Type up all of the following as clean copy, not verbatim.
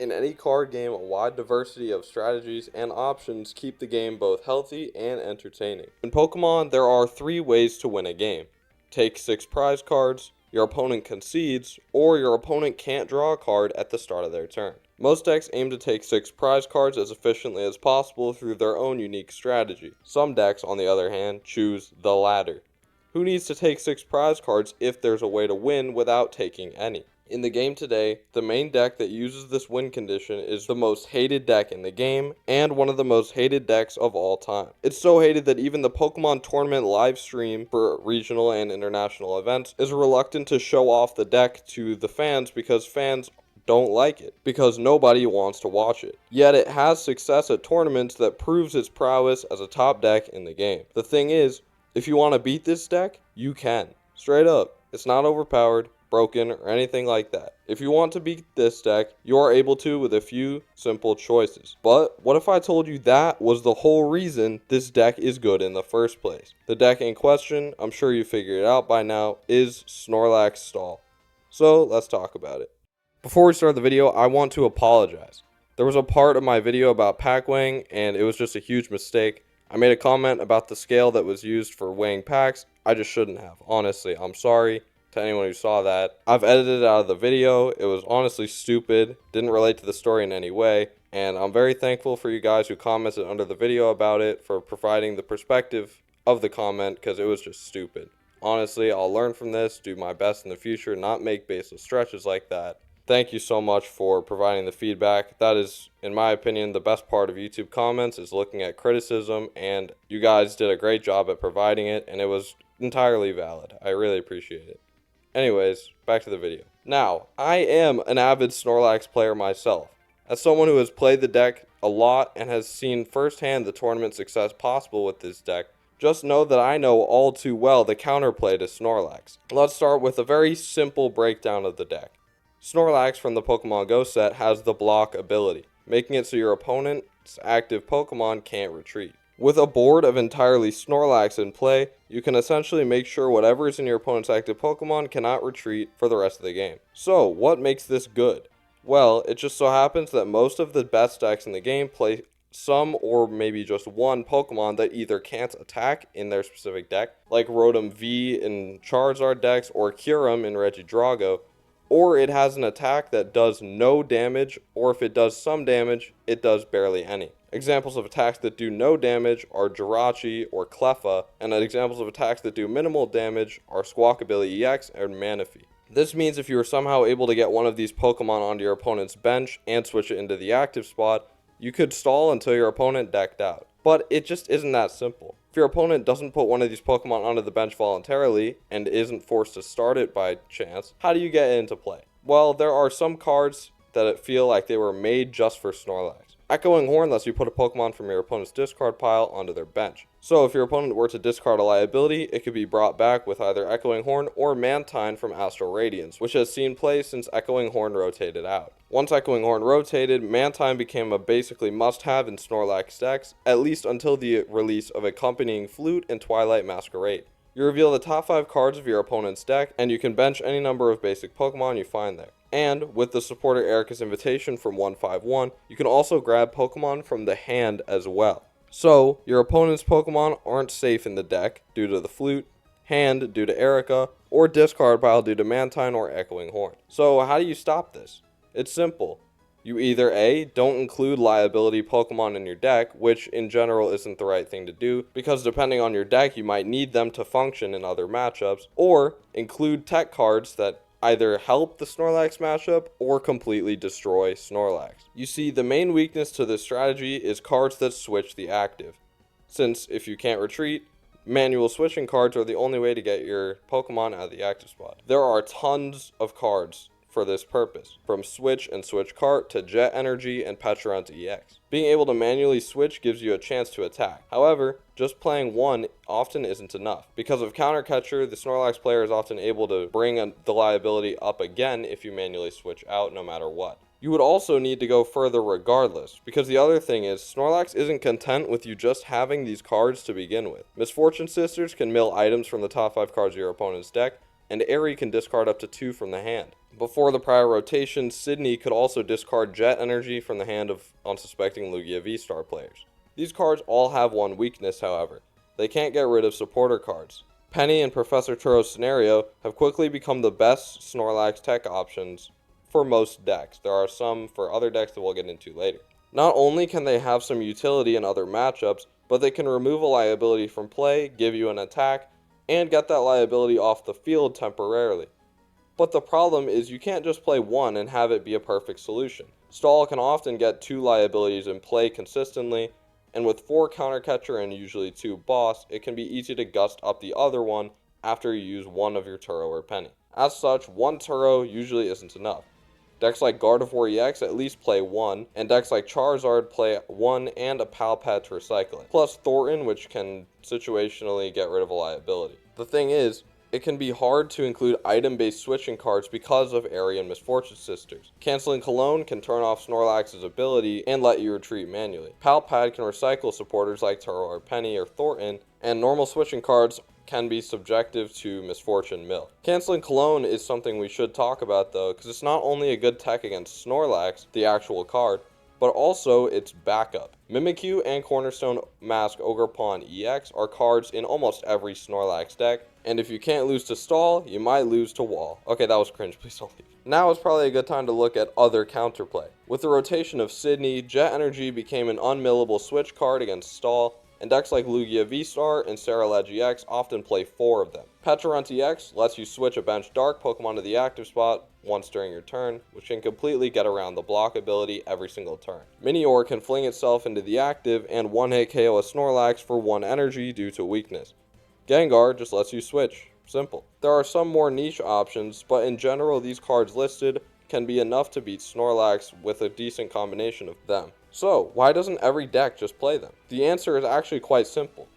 In any card game, a wide diversity of strategies and options keep the game both healthy and entertaining. In Pokemon, there are 3 ways to win a game. Take 6 prize cards, your opponent concedes, or your opponent can't draw a card at the start of their turn. Most decks aim to take 6 prize cards as efficiently as possible through their own unique strategy. Some decks, on the other hand, choose the latter. Who needs to take 6 prize cards if there's a way to win without taking any? In the game today, the main deck that uses this win condition is the most hated deck in the game, and one of the most hated decks of all time. It's so hated that even the Pokemon tournament live stream for regional and international events is reluctant to show off the deck to the fans because fans don't like it, because nobody wants to watch it. Yet it has success at tournaments that proves its prowess as a top deck in the game. The thing is, if you want to beat this deck, you can. Straight up. It's not overpowered, broken, or anything like that. If you want to beat this deck, you are able to with a few simple choices. But what if I told you that was the whole reason this deck is good in the first place? The deck in question, I'm sure you figured it out by now, is Snorlax Stall. So let's talk about it. Before we start the video, I want to apologize. There was a part of my video about pack weighing, and it was just a huge mistake. I made a comment about the scale that was used for weighing packs. I just shouldn't have. Honestly, I'm sorry to anyone who saw that. I've edited it out of the video. It was honestly stupid, didn't relate to the story in any way, and I'm very thankful for you guys who commented under the video about it for providing the perspective of the comment, because it was just stupid. Honestly, I'll learn from this, do my best in the future, not make baseless stretches like that. Thank you so much for providing the feedback. That is, in my opinion, the best part of YouTube comments is looking at criticism, and you guys did a great job at providing it, and it was entirely valid. I really appreciate it. Anyways, back to the video. Now, I am an avid Snorlax player myself. As someone who has played the deck a lot and has seen firsthand the tournament success possible with this deck, just know that I know all too well the counterplay to Snorlax. Let's start with a very simple breakdown of the deck. Snorlax from the Pokemon Go set has the block ability, making it so your opponent's active Pokemon can't retreat. With a board of entirely Snorlax in play, you can essentially make sure whatever is in your opponent's active Pokemon cannot retreat for the rest of the game. So, what makes this good? Well, it just so happens that most of the best decks in the game play some or maybe just one Pokemon that either can't attack in their specific deck, like Rotom V in Charizard decks or Kyurem in Regidrago, or it has an attack that does no damage, or if it does some damage, it does barely any. Examples of attacks that do no damage are Jirachi or Cleffa, and examples of attacks that do minimal damage are Squawkabilly EX and Manaphy. This means if you are somehow able to get one of these Pokemon onto your opponent's bench and switch it into the active spot, you could stall until your opponent decked out. But it just isn't that simple. If your opponent doesn't put one of these Pokemon onto the bench voluntarily and isn't forced to start it by chance, how do you get it into play? Well, there are some cards that feel like they were made just for Snorlax. Echoing Horn lets you put a Pokemon from your opponent's discard pile onto their bench. So if your opponent were to discard a liability, it could be brought back with either Echoing Horn or Mantine from Astral Radiance, which has seen play since Echoing Horn rotated out. Once Echoing Horn rotated, Mantine became a basically must-have in Snorlax decks, at least until the release of Accompanying Flute and Twilight Masquerade. You reveal the top 5 cards of your opponent's deck, and you can bench any number of basic Pokemon you find there. And, with the supporter Erica's Invitation from 151, you can also grab Pokemon from the hand as well. So, your opponent's Pokemon aren't safe in the deck due to the Flute, hand due to Erica, or discard pile due to Mantine or Echoing Horn. So, how do you stop this? It's simple. You either A, don't include liability Pokemon in your deck, which in general isn't the right thing to do, because depending on your deck you might need them to function in other matchups, or include tech cards that either help the Snorlax matchup or completely destroy Snorlax. You see, the main weakness to this strategy is cards that switch the active, since if you can't retreat, manual switching cards are the only way to get your Pokemon out of the active spot. There are tons of cards for this purpose, from Switch and Switch Cart to Jet Energy and Pecharunt EX. Being able to manually switch gives you a chance to attack. However, just playing one often isn't enough. Because of Counter Catcher, the Snorlax player is often able to bring the liability up again if you manually switch out no matter what. You would also need to go further regardless, because the other thing is, Snorlax isn't content with you just having these cards to begin with. Misfortune Sisters can mill items from the top 5 cards of your opponent's deck, and Airy can discard up to 2 from the hand. Before the prior rotation, Sydney could also discard Jet Energy from the hand of unsuspecting Lugia V-Star players. These cards all have one weakness, however. They can't get rid of supporter cards. Penny and Professor Turo's scenario have quickly become the best Snorlax tech options for most decks. There are some for other decks that we'll get into later. Not only can they have some utility in other matchups, but they can remove a liability from play, give you an attack, and get that liability off the field temporarily. But the problem is you can't just play one and have it be a perfect solution. Stall can often get two liabilities in play consistently, and with 4 counter catcher and usually 2 boss, it can be easy to gust up the other one after you use one of your Turo or Penny. As such, one Turo usually isn't enough. Decks like Gardevoir EX at least play one, and decks like Charizard play one and a Palpad to recycle it, plus Thornton, which can situationally get rid of a liability. The thing is, it can be hard to include item-based switching cards because of Airy and Misfortune Sisters. Canceling Cologne can turn off Snorlax's ability and let you retreat manually. Palpad can recycle supporters like Turo or Penny or Thornton, and normal switching cards can be subjective to Misfortune Mill. Canceling Cologne is something we should talk about though, because it's not only a good tech against Snorlax, the actual card, but also its backup. Mimikyu and Cornerstone Mask Ogerpon EX are cards in almost every Snorlax deck, and if you can't lose to Stall, you might lose to Wall. Okay, that was cringe, please don't leave. Now is probably a good time to look at other counterplay. With the rotation of Sydney, Jet Energy became an unmillable switch card against Stall, and decks like Lugia V-Star and Snorlax EX often play 4 of them. Pecharunt EX lets you switch a bench Dark Pokemon to the active spot once during your turn, which can completely get around the block ability every single turn. Minior can fling itself into the active and one-hit KO a Snorlax for 1 energy due to weakness. Gengar just lets you switch. Simple. There are some more niche options, but in general these cards listed can be enough to beat Snorlax with a decent combination of them. So, why doesn't every deck just play them? The answer is actually quite simple.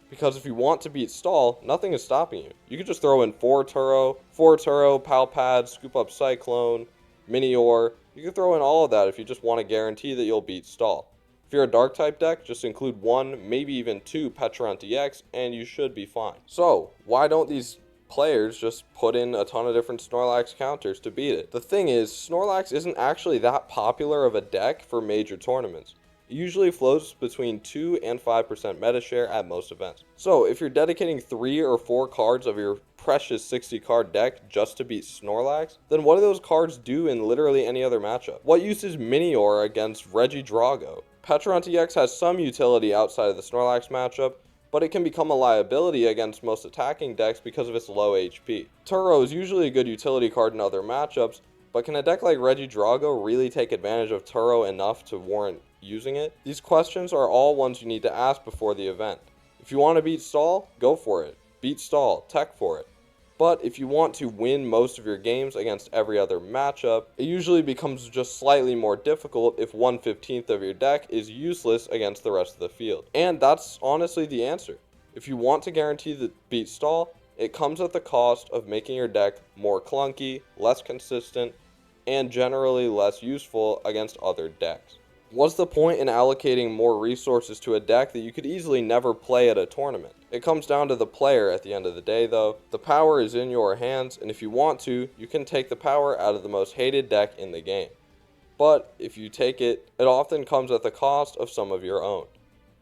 Because if you want to beat Stall, nothing is stopping you. You could just throw in 4 Turo, Palpad, scoop up Cyclone, Minior. You could throw in all of that if you just want to guarantee that you'll beat Stall. If you're a dark type deck, just include 1, maybe even 2 Pecharunt EX, and you should be fine. So, why don't these players just put in a ton of different Snorlax counters to beat it? The thing is, Snorlax isn't actually that popular of a deck for major tournaments. It usually floats between 2 and 5% meta share at most events. So if you're dedicating 3 or 4 cards of your precious 60 card deck just to beat Snorlax, then what do those cards do in literally any other matchup? What use is Minior against Regidrago? Pecharunt EX has some utility outside of the Snorlax matchup, but it can become a liability against most attacking decks because of its low HP. Turo is usually a good utility card in other matchups, but can a deck like Regidrago really take advantage of Turo enough to warrant using it? These questions are all ones you need to ask before the event. If you want to beat Stall, go for it. Beat Stall, tech for it. But if you want to win most of your games against every other matchup, it usually becomes just slightly more difficult if 1/15 of your deck is useless against the rest of the field. And that's honestly the answer. If you want to guarantee the beat Stall, it comes at the cost of making your deck more clunky, less consistent, and generally less useful against other decks. What's the point in allocating more resources to a deck that you could easily never play at a tournament? It comes down to the player at the end of the day though. The power is in your hands, and if you want to, you can take the power out of the most hated deck in the game. But if you take it, it often comes at the cost of some of your own.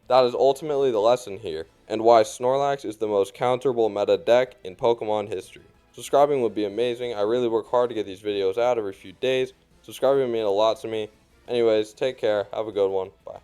That is ultimately the lesson here, and why Snorlax is the most counterable meta deck in Pokemon history. Subscribing would be amazing. I really work hard to get these videos out every few days. Subscribing would mean a lot to me. Anyways, take care. Have a good one. Bye.